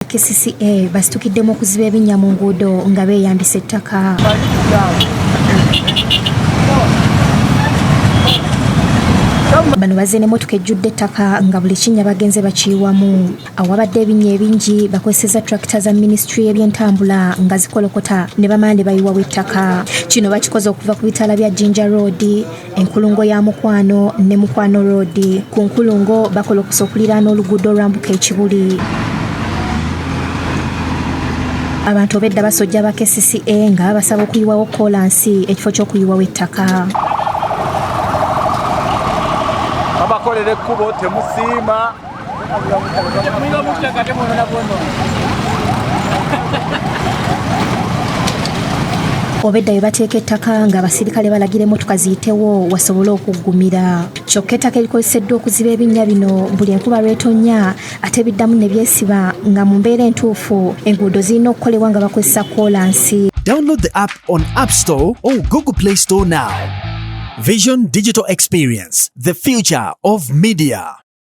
KCCA basitukiddemu okuziba ebinnya mu nguudo nga beeyambisa ettaka. Bano bazze n'emmotoka ejjudde ettaka nga buli kinnya bagenze bakiyiwamu. Awabadde ebinnya ebingi bakozesezza tractor za Ministry y'ebyentambula nga zikolokota ne bamala ne bayiwawo ettaka. Kino bakikoze okuva ku bitaala bya Jinja Road, enkulungo ya Mukwano ne Mukwano Road. Ku nkulungo bakolokosa okuliraana oluguudo olwambuka ekibuli. Abantu obedda basojja ba KCCA nga basaba okuyiwawo koolansi ekifo ky'okuyiwawo ettaka. Abakolera ekkubo temusiima. Obedda bwe bateeka ettaka nga abasirikale balagira emmotoka ziyitewo wasobole okuggumira. Kyokka ettaka erikozeseddwa okuziba ebinnya bino buli enkuba lw'etonnya ate biddamu ne byesiba nga mu mbeera entuufu enguudo zirina okukolebwa nga bakozesa koolansi. Download the app on App Store or Google Play Store now. Vision Digital Experience, the future of media.